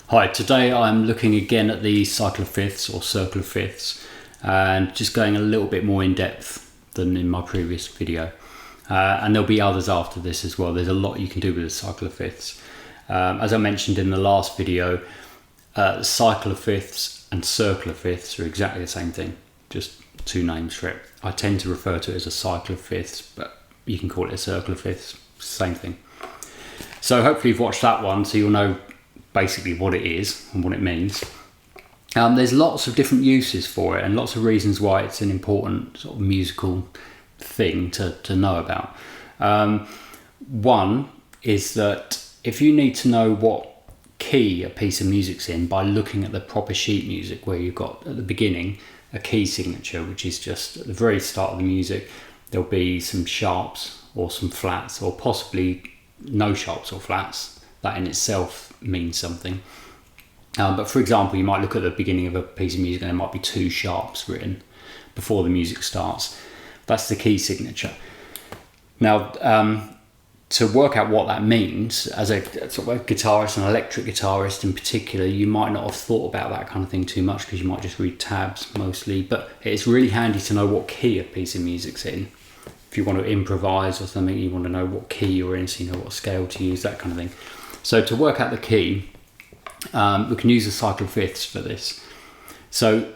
Hi, today I'm looking again at the cycle of fifths or circle of fifths and just going a little bit more in depth than in my previous video. And there'll be others after this as well. There's a lot you can do with the cycle of fifths. As I mentioned in the last video, cycle of fifths and circle of fifths are exactly the same thing, just two names for it. I tend to refer to it as a cycle of fifths, but you can call it a circle of fifths, same thing. So hopefully you've watched that one so you'll know basically what it is and what it means. There's lots of different uses for it and lots of reasons why it's an important sort of musical thing to know about. One is that if you need to know what key a piece of music's in by looking at the proper sheet music, where you've got at the beginning a key signature, which is just at the very start of the music, there'll be some sharps or some flats or possibly no sharps or flats. That in itself means something. But for example, you might look at the beginning of a piece of music and there might be two sharps written before the music starts. That's the key signature. Now, to work out what that means, as a sort of a guitarist, an electric guitarist in particular, you might not have thought about that kind of thing too much because you might just read tabs mostly, but it's really handy to know what key a piece of music's in. If you want to improvise or something, you want to know what key you're in, so you know what scale to use, that kind of thing. So to work out the key, we can use the cycle of fifths for this. So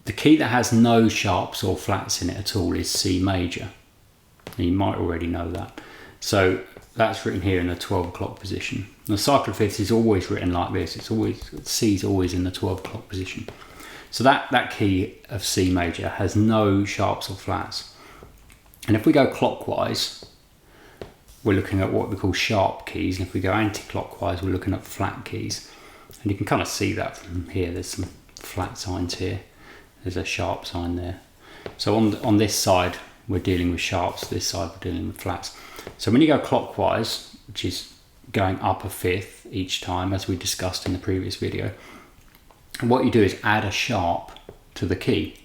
the key that has no sharps or flats in it at all is C major. And you might already know that. So that's written here in the 12 o'clock position. And the cycle of fifths is always written like this. It's always, C is always in the 12 o'clock position. So that key of C major has no sharps or flats. And if we go clockwise, we're looking at what we call sharp keys, and if we go anti-clockwise, we're looking at flat keys. And you can kind of see that from here. There's some flat signs here. There's a sharp sign there. So on this side, we're dealing with sharps. This side, we're dealing with flats. So when you go clockwise, which is going up a fifth each time, as we discussed in the previous video, what you do is add a sharp to the key.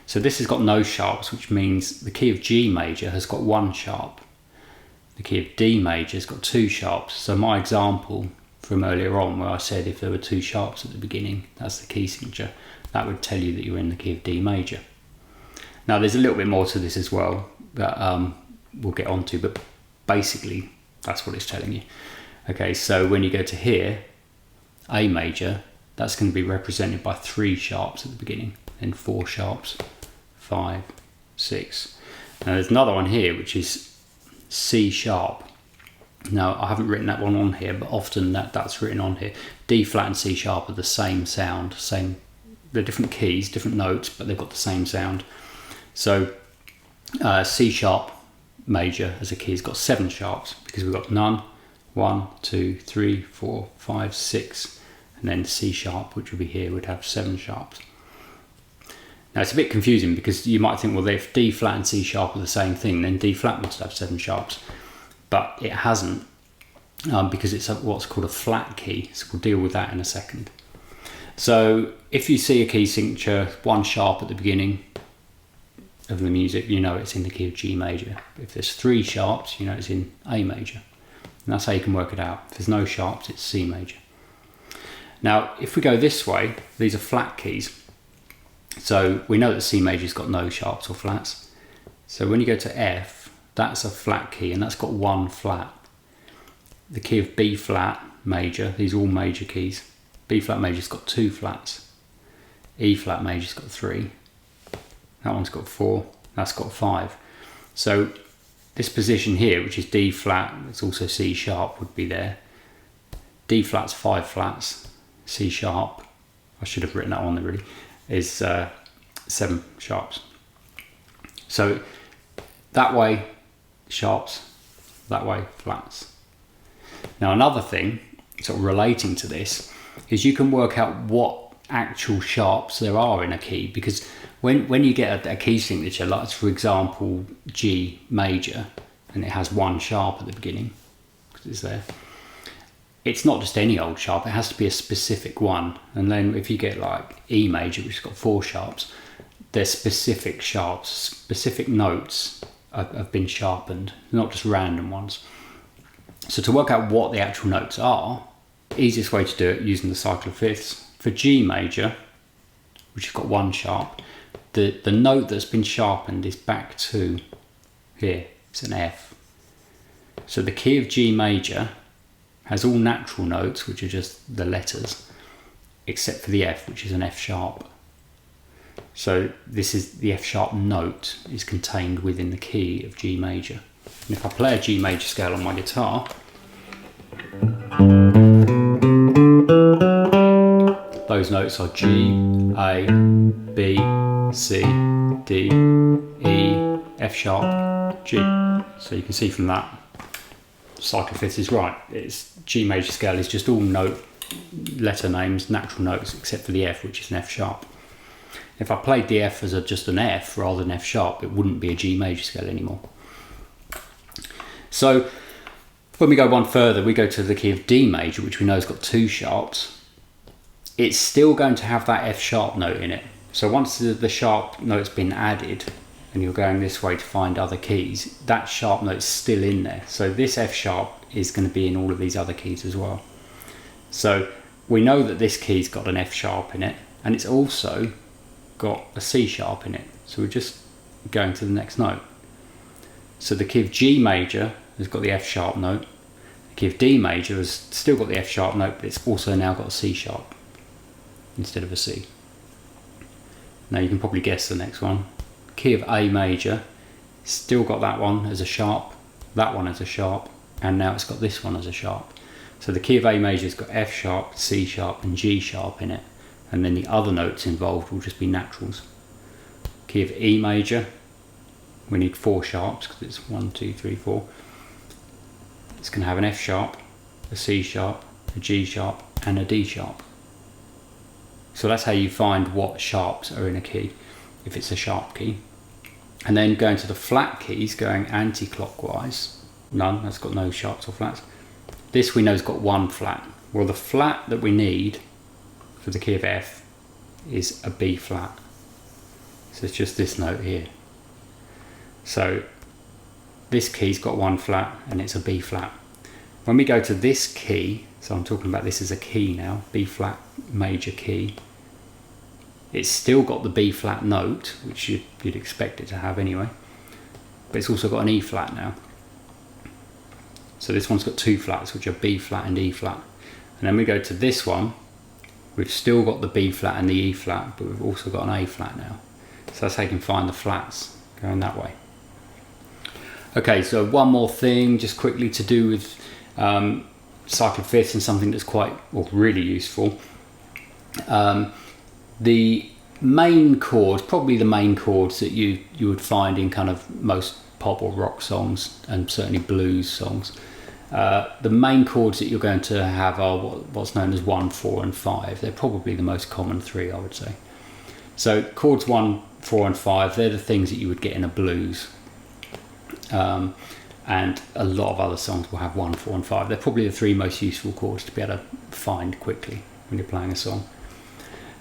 So this has got no sharps, which means the key of G major has got one sharp. The key of D major has got two sharps. So my example from earlier on, where I said if there were two sharps at the beginning, that's the key signature, that would tell you that you're in the key of D major. Now there's a little bit more to this as well that we'll get onto, but basically that's what it's telling you. Okay, so when you go to here, A major, that's going to be represented by three sharps at the beginning, then four sharps, 5, 6. Now there's another one here which is C sharp. Now I haven't written that one on here, but often that's written on here. D flat and C sharp are the same sound, they're different keys, different notes, but they've got the same sound. So C sharp major as a key has got 7 sharps because we've got none, 1, 2, 3, 4, 5, 6, and then C sharp, which would be here, would have 7 sharps. Now it's a bit confusing because you might think, well, if D flat and C sharp are the same thing, then D flat must have 7 sharps. But it hasn't, because it's what's called a flat key. So we'll deal with that in a second. So if you see a key signature, one sharp at the beginning of the music, you know it's in the key of G major. If there's 3 sharps, you know it's in A major. And that's how you can work it out. If there's no sharps, it's C major. Now, if we go this way, these are flat keys. So we know that C major's got no sharps or flats. So when you go to F, that's a flat key and that's got 1 flat. The key of B flat major, these are all major keys. B flat major's got 2 flats. E flat major's got 3. That one's got 4, that's got 5. So this position here, which is D flat, it's also C sharp would be there. D flat's 5 flats, C sharp, I should have written that on there really, is 7 sharps. So that way sharps, that way flats. Now another thing sort of relating to this is you can work out what actual sharps there are in a key, because when you get a key signature, like for example G major, and it has 1 sharp at the beginning because it's there, it's not just any old sharp, it has to be a specific one. And then if you get like E major, which has got 4 sharps, there's specific sharps, specific notes have been sharpened, not just random ones. So to work out what the actual notes are, easiest way to do it using the cycle of fifths. For G major, which has got 1 sharp, the note that's been sharpened is back to here. It's an F. So the key of G major has all natural notes, which are just the letters, except for the F, which is an F sharp. So this is the F sharp note is contained within the key of G major. And if I play a G major scale on my guitar, those notes are G, A, B, C, D, E, F sharp, G. So you can see from that, cycle of fifths is right. It's G major scale is just all note letter names, natural notes, except for the F, which is an F sharp. If I played the F as just an F rather than F sharp, it wouldn't be a G major scale anymore. So when we go one further, we go to the key of D major, which we know has got 2 sharps. It's still going to have that F sharp note in it. So once the sharp note's been added, and you're going this way to find other keys, that sharp note's still in there. So this F sharp is going to be in all of these other keys as well. So we know that this key's got an F sharp in it, and it's also got a C sharp in it. So we're just going to the next note. So the key of G major has got the F sharp note. The key of D major has still got the F sharp note, but it's also now got a C sharp instead of a C. Now you can probably guess the next one. Key of A major, still got that one as a sharp, that one as a sharp, and now it's got this one as a sharp. So the key of A major has got F sharp, C sharp and G sharp in it, and then the other notes involved will just be naturals. Key of E major, we need 4 sharps because it's 1, 2, 3, 4. It's going to have an F sharp, a C sharp, a G sharp and a D sharp. So that's how you find what sharps are in a key, if it's a sharp key. And then going to the flat keys, going anti-clockwise, none, that's got no sharps or flats. This we know has got 1 flat. Well, the flat that we need for the key of F is a B flat. So it's just this note here. So this key's got 1 flat and it's a B flat. When we go to this key, so I'm talking about this as a key now, B flat major key, it's still got the B flat note, which you'd expect it to have anyway, but it's also got an E flat now. So this one's got 2 flats, which are B flat and E flat. And then we go to this one, we've still got the B flat and the E flat, but we've also got an A flat now. So that's how you can find the flats going that way. Okay, so one more thing just quickly to do with cycle of fifths and something that's quite, or really useful. The main chords, probably the main chords that you would find in kind of most pop or rock songs and certainly blues songs. The main chords that you're going to have are what's known as 1, 4 and 5. They're probably the most common 3, I would say. So chords 1, 4 and 5, they're the things that you would get in a blues. And a lot of other songs will have 1, 4 and 5. They're probably the 3 most useful chords to be able to find quickly when you're playing a song.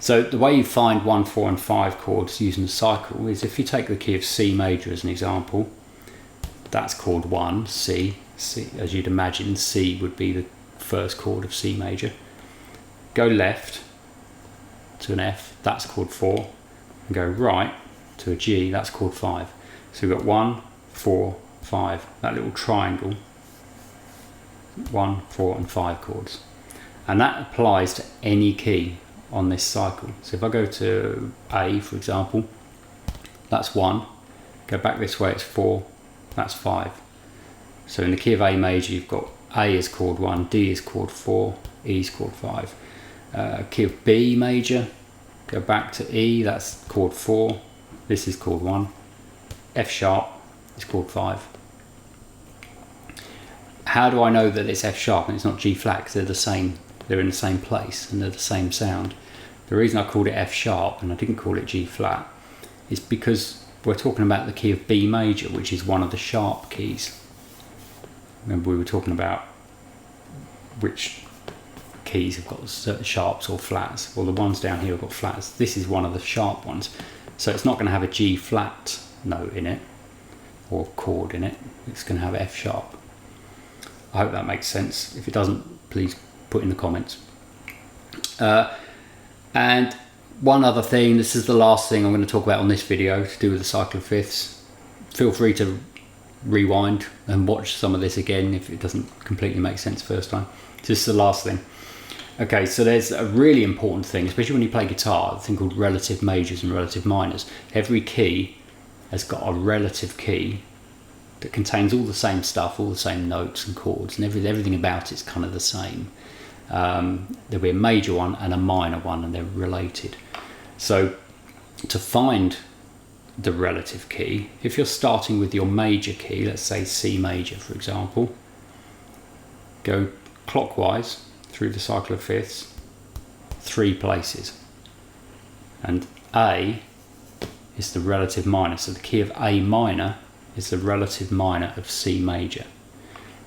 So the way you find 1, 4 and 5 chords using the cycle is if you take the key of C major as an example, that's chord 1, C. As you'd imagine, C would be the first chord of C major. Go left to an F, that's chord 4, and go right to a G, that's chord 5. So we've got 1, 4, 5, that little triangle, 1, 4 and 5 chords. And that applies to any key on this cycle. So if I go to A, for example, that's 1, go back this way, it's 4, that's 5. So in the key of A major, you've got A is chord 1, D is chord 4, E is chord 5. Key of B major, go back to E, that's chord 4, this is chord 1. F sharp is chord 5. How do I know that it's F sharp and it's not G flat? Because they're the same, they're in the same place and they're the same sound. The reason I called it F sharp and I didn't call it G flat is because we're talking about the key of B major, which is one of the sharp keys. Remember we were talking about which keys have got certain sharps or flats. Well, the ones down here have got flats. This is one of the sharp ones. So it's not going to have a G flat note in it or chord in it. It's going to have F sharp. I hope that makes sense. If it doesn't, please put in the comments. And one other thing, this is the last thing I'm going to talk about on this video to do with the cycle of fifths. Feel free to rewind and watch some of this again if it doesn't completely make sense first time. This is the last thing. Okay, so there's a really important thing, especially when you play guitar, a thing called relative majors and relative minors. Every key has got a relative key that contains all the same stuff, all the same notes and chords, and everything about it's kind of the same. There'll be a major one and a minor one, and they're related. So to find the relative key, if you're starting with your major key, let's say C major for example, go clockwise through the cycle of fifths 3 places, and A is the relative minor, so the key of A minor is the relative minor of C major.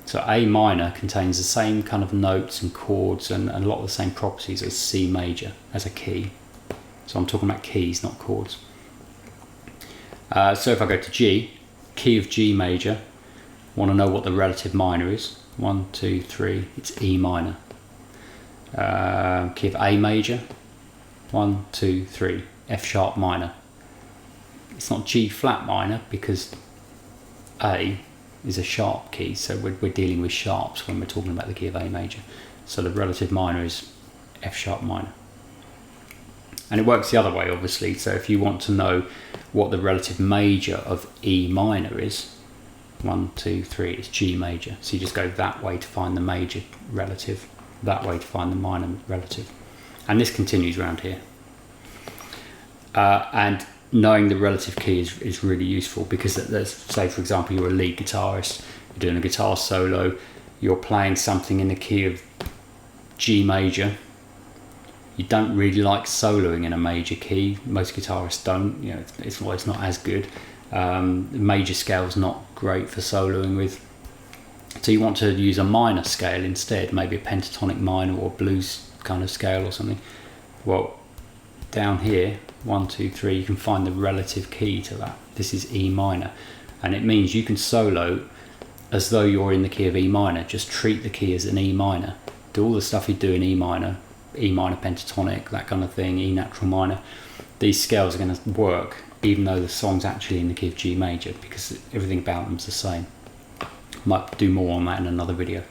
So A minor contains the same kind of notes and chords and a lot of the same properties as C major as a key. So I'm talking about keys, not chords. So if I go to G, key of G major, want to know what the relative minor is. 1, 2, 3, it's E minor. Key of A major, 1, 2, 3, F sharp minor. It's not G flat minor because A is a sharp key, so we're dealing with sharps when we're talking about the key of A major. So the relative minor is F sharp minor. And it works the other way, obviously. So if you want to know what the relative major of E minor is, 1, 2, 3, it's G major. So you just go that way to find the major relative, that way to find the minor relative. And this continues around here. And knowing the relative key is really useful because, let's say for example you're a lead guitarist, you're doing a guitar solo, you're playing something in the key of G major. You don't really like soloing in a major key. Most guitarists don't. You know, it's not as good. The major scale's not great for soloing with. So you want to use a minor scale instead, maybe a pentatonic minor or blues kind of scale or something. Well, down here, 1, 2, 3, you can find the relative key to that. This is E minor, and it means you can solo as though you're in the key of E minor. Just treat the key as an E minor. Do all the stuff you do in E minor pentatonic, that kind of thing, E natural minor. These scales are going to work even though the song's actually in the key of G major because everything about them's the same. Might do more on that in another video.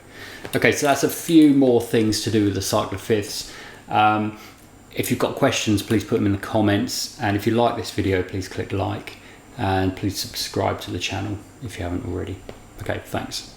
Okay, so that's a few more things to do with the cycle of fifths. If you've got questions, please put them in the comments, and if you like this video, please click like, and please subscribe to the channel if you haven't already. Okay, thanks.